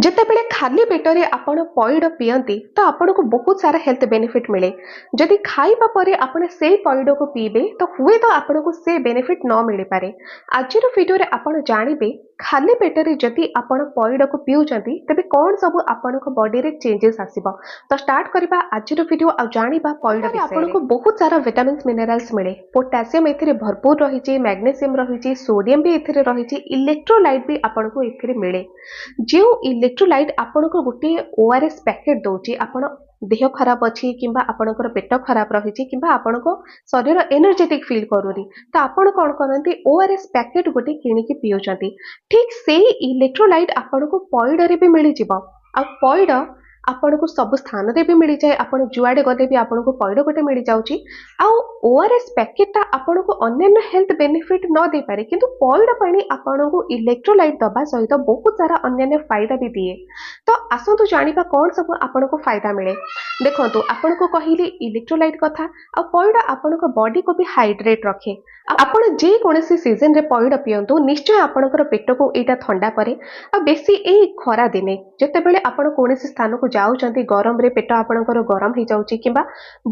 ଯେତେବେଳେ ଖାଲି ପେଟରେ ଆପଣ ପଇଡ଼ ପିଅନ୍ତି ତ ଆପଣଙ୍କୁ ବହୁତ ସାରା ହେଲ୍ଥ ବେନିଫିଟ୍ ମିଳେ। ଯଦି ଖାଇବା ପରେ ଆପଣ ସେଇ ପଇଡ଼କୁ ପିଇବେ ତ ହୁଏତ ଆପଣଙ୍କୁ ସେ ବେନିଫିଟ୍ ନ ମିଳିପାରେ। ଆଜିର ଭିଡ଼ିଓରେ ଆପଣ ଜାଣିବେ ଖାଲି ପେଟରେ ଯଦି ଆପଣ ପଇଡ଼କୁ ପିଉଛନ୍ତି ତେବେ କ'ଣ ସବୁ ଆପଣଙ୍କ ବଡିରେ ଚେଞ୍ଜେସ୍ ଆସିବ। ତ ଷ୍ଟାର୍ଟ କରିବା ଆଜିର ଭିଡ଼ିଓ ଆଉ ଜାଣିବା ପଇଡ଼ ବିଷୟରେ। ଆପଣଙ୍କୁ ବହୁତ ସାରା ଭିଟାମିନ୍ସ ମିନେରାଲ୍ସ ମିଳେ। ପୋଟାସିୟମ୍ ଏଥିରେ ଭରପୁର ରହିଛି, ମ୍ୟାଗ୍ନେସିୟମ୍ ରହିଛି, ସୋଡ଼ିୟମ୍ ବି ଏଥିରେ ରହିଛି, ଇଲେକ୍ଟ୍ରୋଲାଇଟ୍ ବି ଆପଣଙ୍କୁ ଏଥିରେ ମିଳେ। ଯେଉଁ ଇଲେକ୍ଟ୍ରୋଲାଇଟ୍ ଆପଣଙ୍କୁ ଗୋଟିଏ ORS ପ୍ୟାକେଟ୍ ଦେଉଛି, ଆପଣ ଦେହ ଖରାପ ଅଛି କିମ୍ବା ଆପଣଙ୍କର ପେଟ ଖରାପ ରହିଛି କିମ୍ବା ଆପଣଙ୍କ ଶରୀର ଏନର୍ଜେଟିକ୍ ଫିଲ୍ କରୁନି ତ ଆପଣ କ'ଣ କରନ୍ତି, ORS ପ୍ୟାକେଟ୍ ଗୋଟେ କିଣିକି ପିଉଛନ୍ତି। ଠିକ୍ ସେଇ ଇଲେକ୍ଟ୍ରୋଲାଇଟ୍ ଆପଣଙ୍କୁ ପଇଡ଼ରେ ବି ମିଳିଯିବ। ଆଉ ପଇଡ଼ ଆପଣଙ୍କୁ ସବୁ ସ୍ଥାନରେ ବି ମିଳିଯାଏ। ଆପଣ ଯୁଆଡ଼େ ଗଲେ ବି ଆପଣଙ୍କୁ ପଇଡ଼ ଗୋଟେ ମିଳିଯାଉଛି। ଆଉ ORS ପ୍ୟାକେଟ୍ଟା ଆପଣଙ୍କୁ ଅନ୍ୟାନ୍ୟ ହେଲ୍ଥ ବେନିଫିଟ୍ ନ ଦେଇପାରେ କିନ୍ତୁ ପଇଡ଼ ପାଣି ଆପଣଙ୍କୁ ଇଲେକ୍ଟ୍ରୋଲାଇଟ୍ ଦେବା ସହିତ ବହୁତ ସାରା ଅନ୍ୟାନ୍ୟ ଫାଇଦା ବି ଦିଏ। ତ ଆସନ୍ତୁ ଜାଣିବା କ'ଣ ସବୁ ଆପଣଙ୍କୁ ଫାଇଦା ମିଳେ। ଦେଖନ୍ତୁ, ଆପଣଙ୍କୁ କହିଲି ଇଲେକ୍ଟ୍ରୋଲାଇଟ୍ କଥା, ଆଉ ପଇଡ଼ ଆପଣଙ୍କ ବଡିକୁ ବି ହାଇଡ୍ରେଟ୍ ରଖେ। ଆପଣ ଯେକୌଣସି ସିଜନରେ ପଇଡ଼ ପିଅନ୍ତୁ ନିଶ୍ଚୟ ଆପଣଙ୍କର ପେଟକୁ ଏଇଟା ଥଣ୍ଡା କରେ। ଆଉ ବେଶୀ ଏଇ ଖରା ଦିନେ ଯେତେବେଳେ ଆପଣ କୌଣସି ସ୍ଥାନକୁ ଯାଉଛନ୍ତି, ଗରମରେ ପେଟ ଆପଣଙ୍କର ଗରମ ହେଇଯାଉଛି କିମ୍ବା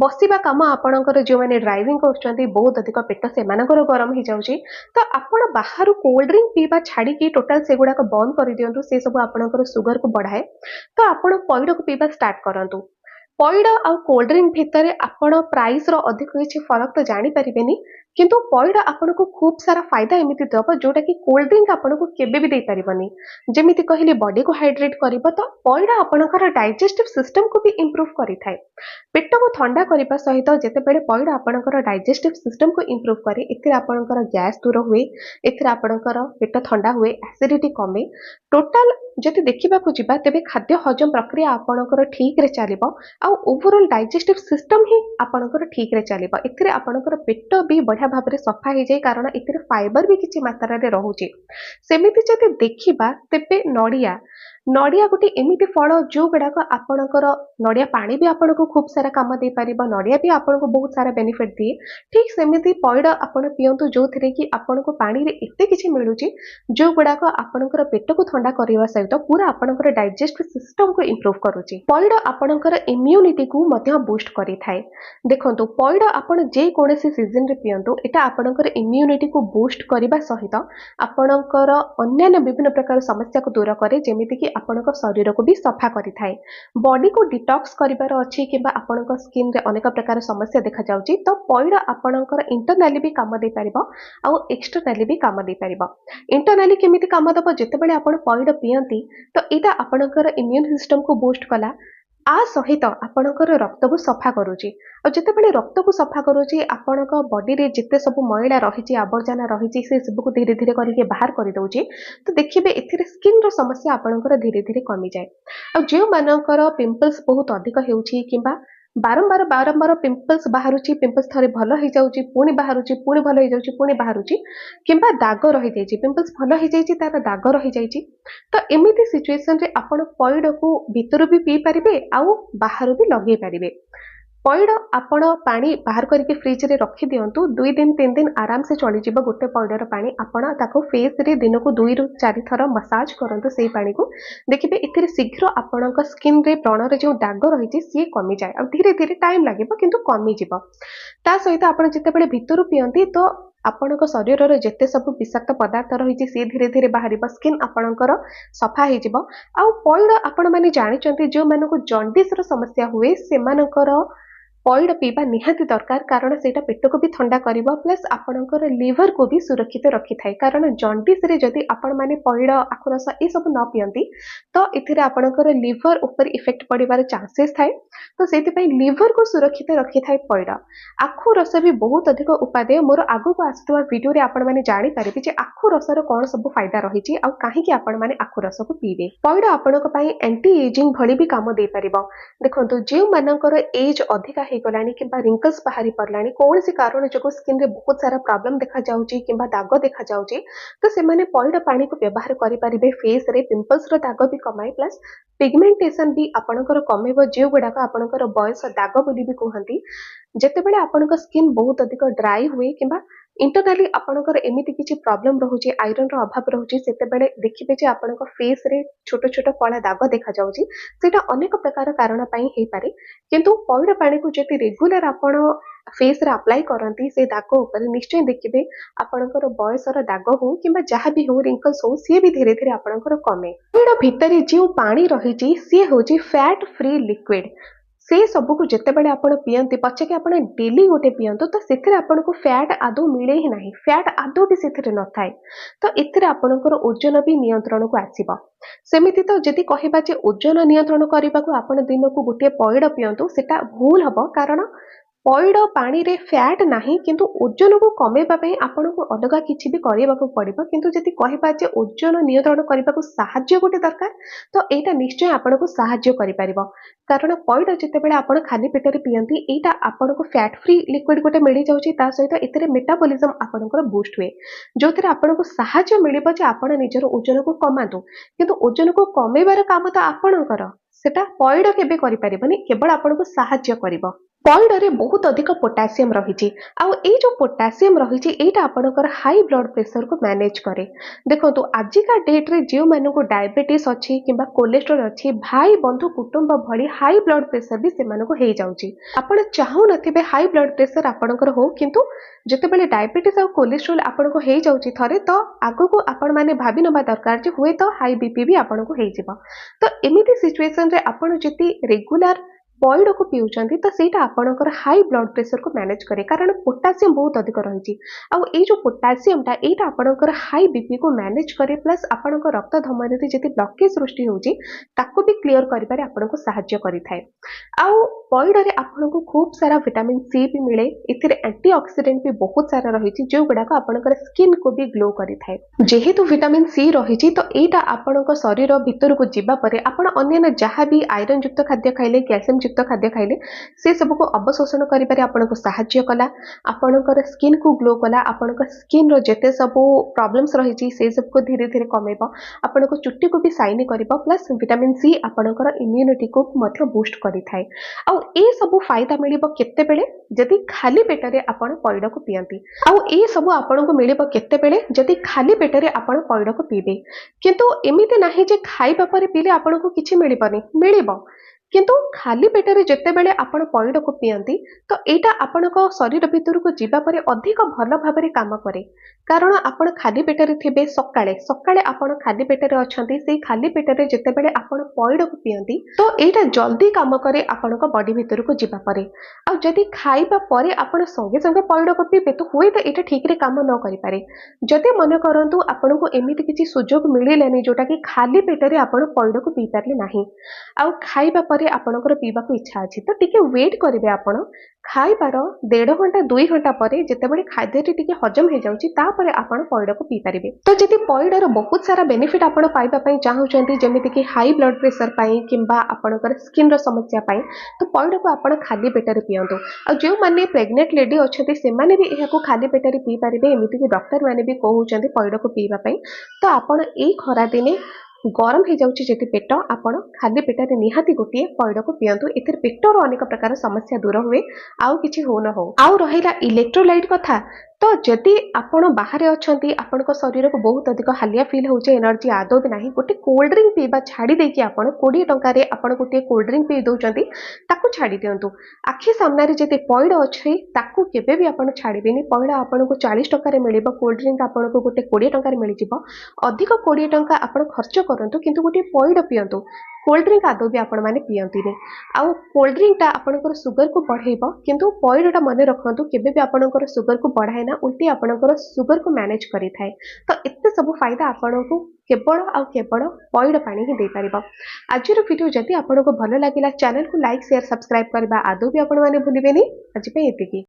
ବସିବା କାମ ଆପଣଙ୍କର ଯେଉଁମାନେ ଡ୍ରାଇଭିଂ କରୁଛନ୍ତି ବହୁତ ଅଧିକ ପେଟ ସେମାନଙ୍କର ଗରମ ହେଇଯାଉଛି, ତ ଆପଣ ବାହାରୁ କୋଲ୍ଡ ଡ୍ରିଙ୍କ ପିଇବା ଛାଡ଼ିକି ଟୋଟାଲ ସେଗୁଡ଼ାକ ବନ୍ଦ କରିଦିଅନ୍ତୁ। ସେ ସବୁ ଆପଣଙ୍କର ସୁଗରକୁ ବଢ଼ାଏ। ତ ଆପଣ ପଇଡ଼କୁ ପିଇବା ଷ୍ଟାର୍ଟ କରନ୍ତୁ। ପଇଡ଼ ଆଉ କୋଲ୍ଡ ଡ୍ରିଙ୍କ ଭିତରେ ଆପଣ ପ୍ରାଇସ୍ର ଅଧିକ କିଛି ଫରକ ତ ଜାଣିପାରିବେନି, କିନ୍ତୁ ପଇଡ଼ ଆପଣଙ୍କୁ ଖୁବ୍ ସାରା ଫାଇଦା ଏମିତି ଦେବ ଯେଉଁଟାକି କୋଲ୍ଡ ଡ୍ରିଙ୍କ ଆପଣଙ୍କୁ କେବେ ବି ଦେଇପାରିବନି। ଯେମିତି କହିଲି ବଡିକୁ ହାଇଡ୍ରେଟ୍ କରିବ, ତ ପଇଡ଼ ଆପଣଙ୍କର ଡାଇଜେଷ୍ଟିଭ୍ ସିଷ୍ଟମକୁ ବି ଇମ୍ପ୍ରୁଭ୍ କରିଥାଏ। ପେଟକୁ ଥଣ୍ଡା କରିବା ସହିତ ଯେତେବେଳେ ପଇଡ଼ ଆପଣଙ୍କର ଡାଇଜେଷ୍ଟିଭ୍ ସିଷ୍ଟମକୁ ଇମ୍ପ୍ରୁଭ୍ କରେ, ଏଥିରେ ଆପଣଙ୍କର ଗ୍ୟାସ୍ ଦୂର ହୁଏ, ଏଥିରେ ଆପଣଙ୍କର ପେଟ ଥଣ୍ଡା ହୁଏ, ଆସିଡିଟି କମେ। ଟୋଟାଲ ଯଦି ଦେଖିବାକୁ ଯିବା ତେବେ ଖାଦ୍ୟ ହଜମ ପ୍ରକ୍ରିୟା ଆପଣଙ୍କର ଠିକ୍ରେ ଚାଲିବ ଆଉ ଓଭରଅଲ୍ ଡାଇଜେଷ୍ଟିଭ୍ ସିଷ୍ଟମ ହିଁ ଆପଣଙ୍କର ଠିକ୍ରେ ଚାଲିବ। ଏଥିରେ ଆପଣଙ୍କର ପେଟ ବି ବଢ଼ିଆ ଭାବରେ ସଫା ହେଇଯାଏ କାରଣ ଏଥିରେ ଫାଇବର ବି କିଛି ମାତ୍ରାରେ ରହୁଛି। ସେମିତି ଯଦି ଦେଖିବା ତେବେ ନଡ଼ିଆ ଗୋଟେ ଏମିତି ଫଳ ଯେଉଁଗୁଡ଼ାକ ଆପଣଙ୍କର ନଡ଼ିଆ ପାଣି ବି ଆପଣଙ୍କୁ ଖୁବ୍ ସାରା କାମ ଦେଇପାରିବ, ନଡ଼ିଆ ବି ଆପଣଙ୍କୁ ବହୁତ ସାରା ବେନିଫିଟ୍ ଦିଏ। ଠିକ୍ ସେମିତି ପଇଡ଼ ଆପଣ ପିଅନ୍ତୁ ଯେଉଁଥିରେ କି ଆପଣଙ୍କୁ ପାଣିରେ ଏତେ କିଛି ମିଳୁଛି ଯେଉଁଗୁଡ଼ାକ ଆପଣଙ୍କର ପେଟକୁ ଥଣ୍ଡା କରିବା ସହିତ ପୁରା ଆପଣଙ୍କର ଡାଇଜେଷ୍ଟିଭ୍ ସିଷ୍ଟମକୁ ଇମ୍ପ୍ରୁଭ୍ କରୁଛି। ପଇଡ଼ ଆପଣଙ୍କର ଇମ୍ୟୁନିଟିକୁ ମଧ୍ୟ ବୁଷ୍ଟ କରିଥାଏ। ଦେଖନ୍ତୁ, ପଇଡ଼ ଆପଣ ଯେକୌଣସି ସିଜନରେ ପିଅନ୍ତୁ, ଏଇଟା ଆପଣଙ୍କର ଇମ୍ୟୁନିଟିକୁ ବୁଷ୍ଟ କରିବା ସହିତ ଆପଣଙ୍କର ଅନ୍ୟାନ୍ୟ ବିଭିନ୍ନ ପ୍ରକାର ସମସ୍ୟାକୁ ଦୂର କରେ, ଯେମିତିକି ଆପଣଙ୍କ ଶରୀରକୁ ବି ସଫା କରିଥାଏ। ବଡିକୁ ଡିଟକ୍ସ କରିବାର ଅଛି କିମ୍ବା ଆପଣଙ୍କ ସ୍କିନ୍ରେ ଅନେକ ପ୍ରକାର ସମସ୍ୟା ଦେଖାଯାଉଛି, ତ ପଇଡ଼ ଆପଣଙ୍କର ଇଣ୍ଟରନାଲି ବି କାମ ଦେଇପାରିବ ଆଉ ଏକ୍ସଟର୍ନାଲି ବି କାମ ଦେଇପାରିବ। ଇଣ୍ଟରନାଲି କେମିତି କାମ ଦେବ, ଯେତେବେଳେ ଆପଣ ପଇଡ଼ ପିଅନ୍ତି ତ ଏଇଟା ଆପଣଙ୍କର ଇମ୍ୟୁନ୍ ସିଷ୍ଟମକୁ ବୁଷ୍ଟ କଲା, ଆ ସହିତ ଆପଣଙ୍କର ରକ୍ତକୁ ସଫା କରୁଛି। ଆଉ ଯେତେବେଳେ ରକ୍ତକୁ ସଫା କରୁଛି, ଆପଣଙ୍କ ବଡିରେ ଯେତେ ସବୁ ମଇଳା ରହିଛି, ଆବର୍ଜନା ରହିଛି, ସେ ସବୁକୁ ଧୀରେ ଧୀରେ କରିକି ବାହାର କରିଦେଉଛି। ତ ଦେଖିବେ ଏଥିରେ ସ୍କିନ୍ର ସମସ୍ୟା ଆପଣଙ୍କର ଧୀରେ ଧୀରେ କମିଯାଏ। ଆଉ ଯେଉଁମାନଙ୍କର ପିମ୍ପଲ୍ସ ବହୁତ ଅଧିକ ହେଉଛି କିମ୍ବା ବାରମ୍ବାର ପିମ୍ପଲ୍ସ ବାହାରୁଛି, ପିମ୍ପଲ୍ସ ଥରେ ଭଲ ହେଇଯାଉଛି ପୁଣି ବାହାରୁଛି, ପୁଣି ଭଲ ହେଇଯାଉଛି ପୁଣି ବାହାରୁଛି, କିମ୍ବା ଦାଗ ରହିଯାଇଛି, ପିମ୍ପଲ୍ସ ଭଲ ହେଇଯାଇଛି ତାର ଦାଗ ରହିଯାଇଛି, ତ ଏମିତି ସିଚୁଏସନରେ ଆପଣ ପଇଡ଼କୁ ଭିତରୁ ବି ପିଇ ପାରିବେ ଆଉ ବାହାରୁ ବି ଲଗେଇ ପାରିବେ। ପଇଡ଼ ଆପଣ ପାଣି ବାହାର କରିକି ଫ୍ରିଜରେ ରଖିଦିଅନ୍ତୁ, 2 ଦିନ 3 ଦିନ ଆରାମସେ ଚଳିଯିବ। ଗୋଟେ ପଇଡ଼ର ପାଣି ଆପଣ ତାକୁ ଫେସ୍ରେ ଦିନକୁ 2 ରୁ 4 ଥର ମସାଜ କରନ୍ତୁ ସେଇ ପାଣିକୁ, ଦେଖିବେ ଏଥିରେ ଶୀଘ୍ର ଆପଣଙ୍କ ସ୍କିନ୍ରେ ବ୍ରଣରେ ଯେଉଁ ଦାଗ ରହିଛି ସିଏ କମିଯାଏ। ଆଉ ଧୀରେ ଧୀରେ ଟାଇମ୍ ଲାଗିବ କିନ୍ତୁ କମିଯିବ। ତା ସହିତ ଆପଣ ଯେତେବେଳେ ଭିତରୁ ପିଅନ୍ତି ତ ଆପଣଙ୍କ ଶରୀରର ଯେତେ ସବୁ ବିଷାକ୍ତ ପଦାର୍ଥ ରହିଛି ସିଏ ଧୀରେ ଧୀରେ ବାହାରିବ, ସ୍କିନ୍ ଆପଣଙ୍କର ସଫା ହେଇଯିବ। ଆଉ ପଇଡ଼ ଆପଣମାନେ ଜାଣିଛନ୍ତି ଯେଉଁମାନଙ୍କୁ ଜଣ୍ଡିସର ସମସ୍ୟା ହୁଏ ସେମାନଙ୍କର ପଇଡ଼ ପିଇବା ନିହାତି ଦରକାର, କାରଣ ସେଇଟା ପେଟକୁ ବି ଥଣ୍ଡା କରିବ ପ୍ଲସ୍ ଆପଣଙ୍କର ଲିଭରକୁ ବି ସୁରକ୍ଷିତ ରଖିଥାଏ। କାରଣ ଜଣ୍ଡିସରେ ଯଦି ଆପଣମାନେ ପଇଡ଼, ଆଖୁ ରସ ଏସବୁ ନ ପିଅନ୍ତି ତ ଏଥିରେ ଆପଣଙ୍କର ଲିଭର ଉପରେ ଇଫେକ୍ଟ ପଡ଼ିବାର ଚାନ୍ସେସ୍ ଥାଏ। ତ ସେଥିପାଇଁ ଲିଭରକୁ ସୁରକ୍ଷିତ ରଖିଥାଏ ପଇଡ଼। ଆଖୁ ରସ ବି ବହୁତ ଅଧିକ ଉପାଦେୟ। ମୋର ଆଗକୁ ଆସୁଥିବା ଭିଡ଼ିଓରେ ଆପଣମାନେ ଜାଣିପାରିବେ ଯେ ଆଖୁ ରସର କ'ଣ ସବୁ ଫାଇଦା ରହିଛି ଆଉ କାହିଁକି ଆପଣମାନେ ଆଖୁ ରସକୁ ପିଇବେ। ପଇଡ଼ ଆପଣଙ୍କ ପାଇଁ ଆଣ୍ଟି ଏଜିଂ ଭଳି ବି କାମ ଦେଇପାରିବ। ଦେଖନ୍ତୁ, ଯେଉଁମାନଙ୍କର ଏଜ୍ ଅଧିକା ହେଇଗଲାଣି କିମ୍ବା ରିଙ୍କଲ୍ସ ବାହାରି ପଡ଼ିଲାଣି, କୌଣସି କାରଣ ଯୋଗୁଁ ସ୍କିନ୍ରେ ବହୁତ ସାରା ପ୍ରୋବ୍ଲେମ୍ ଦେଖାଯାଉଛି କିମ୍ବା ଦାଗ ଦେଖାଯାଉଛି, ତ ସେମାନେ ପଇଡ଼ ପାଣିକୁ ବ୍ୟବହାର କରିପାରିବେ। ଫେସ୍ରେ ପିମ୍ପଲ୍ସର ଦାଗ ବି କମାଏ ପ୍ଲସ୍ ପିଗମେଣ୍ଟେସନ୍ ବି ଆପଣଙ୍କର କମେଇବ, ଯେଉଁଗୁଡ଼ାକ ଆପଣଙ୍କର ବୟସ ଦାଗ ବୋଲି ବି କୁହନ୍ତି। ଯେତେବେଳେ ଆପଣଙ୍କ ସ୍କିନ୍ ବହୁତ ଅଧିକ ଡ୍ରାଇ ହୁଏ କିମ୍ବା इंटरनाली आपणकर एमिति किछि प्रॉब्लम रहुछि आयरन रो अभाव रहुछि सेतेबेले देखिबे जे आपणक फेस रे छोट छोट कला दाग देखा जाउछि सेटा अनेक प्रकार कारण पई हे पारे किंतु पइड पानी को जति रेगुलर आपण फेस रे अप्लाई करंती से दाग ऊपर निश्चय देखिबे आपणकर बयसर दाग हो किंबा जहाँ भी हो रिंकल्स हो सी भी धीरे धीरे आपणकर कमे पइड भितरे जो पानी रहिछि सी होछि फैट फ्री लिक्विड से सबको जितेबाला आपण पियंती पछे कि आपण डेली गोटे पियंतु तो सेथिरे आपनको फैट आदौ मिले ही नाही फैट आदौ भी सेथिरे न थाए तो एथिरे आपणकर ओजन भी नियंत्रण को आसीबा सेमिति तो जदि कहबा जे ओजन नियंत्रण करबा को आपण दिन को गोटे पइड पियंतु सेटा भूल हबो कारण पइड पानी रे फैट नाही किंतु ओजन को कमेबा पई आपनको अलगा किछि भी करबाको पड़िबो किंतु जदि कहबा जे ओजन नियंत्रण करबा को सहाय्य गोटे दरकार तो एटा निश्चय आपनको सहाय्य करि परिबो कारण पइड जेतेबेले आपण खाली पेटरे पियंती एटा आपनको फैट फ्री लिक्विड गोटे मिली जाउची ता सहित एतरे मेटाबॉलिज्म आपनकर बूस्ट हुए जोथिरे आपनको सहाय्य मिलिबो जे आपण निजर ओजन को कमातु किंतु ओजन को कमेबार काम तो आपणकर सेटा पइड केबे करि परिबनी केवल आपनको सहाय्य करिबो पइड रे बहुत अधिक पोटासियम रही आउ ए जो पोटासियम रही एटा आपनकर हाई ब्लड प्रेशर को मैनेज करे देखो तो आजिका डेट रे जो मानु को डायबिटीज अछि किबा कोलेस्ट्रॉल अछि भाई बंधु कुटुंब भली हाई ब्लड प्रेशर भी से मानु को हे जाउची आपण चाहू नथिबे हाई ब्लड प्रेशर आपनकर हो किंतु जेतेबेले डायबिटीज आ कोलेस्ट्रॉल आपन को हे जाउची थरे तो आगो को आपण माने भाबी नबा दरकार जे हुए तो हाई बीपी भी आपन को हे जिवो तो एमिति सिचुएशन रे आपण जति रेगुलर पइड को पिउचंती तो सेटा आपनकर हाई ब्लड प्रेशर को मैनेज करे कारण पोटासियम बहुत अधिक रही आउ ए जो पोटासियम टा एटा आपनकर हाई बीपी को मैनेज करे प्लस आपनकर रक्त धमनी रे जति ब्लॉकेज सृष्टि होउची ताको भी क्लियर करिबारे आपनको सहाय्य करिथाय आउ पइड रे आपनको खूब सारा विटामिन सी भी मिले एथिरे एंटीऑक्सीडेंट भी बहुत सारा रही जो गुडा को आपनकर स्किन को भी ग्लो करिथाय जेहेतु विटामिन सी रही तो एटा आपनकर शरीर भीतर को जिबा परे आपण अन्य जहाँ भी आयरन युक्त खाद्य खाइले कैल्शियम युक्त खाद्य खाइले से सब को अवशोषण करिबारे आपनको सहाय्य कला आपनकर स्किन को ग्लो कला आपनकर स्किन रो जेते सब प्रॉब्लम्स रही से सब को धीरे धीरे कमेबो आपनको चुट्टी को भी शाइनी करिबो प्लस विटामिन सी आपनकर इम्यूनिटी को मध्य बूस्ट करिथाय आ ए सब फायदा मिलिबो केते बेले जदि खाली पेटरे आपण पइड को पियंती आ ए सब आपनको मिलिबो केते बेले जदि खाली पेटरे आपण पइड को पीबे किंतु एमिति नाही जे खाइबा परे पीले आपनको किछि मिलिबनी मिलिबो किंतु खाली पेटरे जेतेबेले आपण पइड को पियंती तो एटा आपणको शरीर भीतर को जीवा परे अधिक भल भाबरे काम करे कारण आपण खाली पेटरे थिबे सकाळे सकाळे आपण खाली पेटरे अछंती से खाली पेटरे जेतेबेले आपण पइड को पियंती तो एटा जल्दी काम करे आपणको बॉडी भीतर को जीवा परे आ जदि खाइबा परे आपण संगे संगे पइड को पीबे तो हुए तो एटा ठीक रे काम न करि पारे जदि मन करंतु आपणको एमिति किछि सुजोग मिलिलानी जोटा कि खाली पेटरे आपण पइड को पी पारले नाही आ खाइबा आपणकर पीवा को इच्छा अछि तो टिके वेट करिवे आपण खाइबार 1.5 घंटा 2 घंटा परे जेतेबेले खाद्यटी टिके हजम हे जाउची तापरे आपण पइड को पी परिबे तो जदि पइडर बहुत सारा बेनिफिट आपण पाइबा पई चाहउचंती जेमिति कि हाई ब्लड प्रेशर पई किंबा आपणकर स्किन रो समस्या पई तो पइड को आपण खाली पेटरे पियंतु आ जो माने प्रेग्नेंट लेडी अछथि से माने भी एहा को खाली पेटरे पी परिबे एमिति कि डॉक्टर माने भी कहउचंती पइड को पीबा पई तो आपण ए खरा दिने गरम हो जाउची जेति पेट आपण खाली पेटरे निहाती गोटे पइड को पियंतु एथिर पेटर अनेक प्रकार समस्या दूर हुए आउ किछि हो न हो आउ रहिला इलेक्ट्रोलाइट कथा तो जदि आपण बाहर अछंती आपण को शरीर को बहुत अधिक हालिया फील होचे एनर्जी आदो भी नाही गोटे कोल्ड ड्रिंक पीबा छाड़ी दे कि आपण 20 टंका रे आपण गोटे कोल्ड ड्रिंक पी दोचंती ताकू छाड़ी दियंतु आखि सामने रे जदि पइड अछि ताकू केबे भी आपण छाड़ीबेनी पइड आपण को 40 टंका रे मिलिबो कोल्ड ड्रिंक आपण को गोटे 20 टंका रे मिलि जिवो अधिक 20 टंका आपण खर्च करंतु किंतु गोटे पइड पियंतु कोल्ड ड्रिंक आदो भी आपण माने पियंती ने आउ कोल्ड ड्रिंक टा आपनकर शुगर को बढ़ाइबो किंतु पइड टा मने रखंतु केबे भी आपनकर शुगर को बढ़ाए ना उल्टी आपनकर शुगर को मैनेज करि थाए तो एते सब फायदा आपनको केवल आउ केवल पइड पानी ही दे परिबो आजिर वीडियो जदि आपनको भलो लागिला चैनल को लाइक शेयर सब्सक्राइब करबा आदो भी आपण माने भूलिबेनी आज पे एतिकी।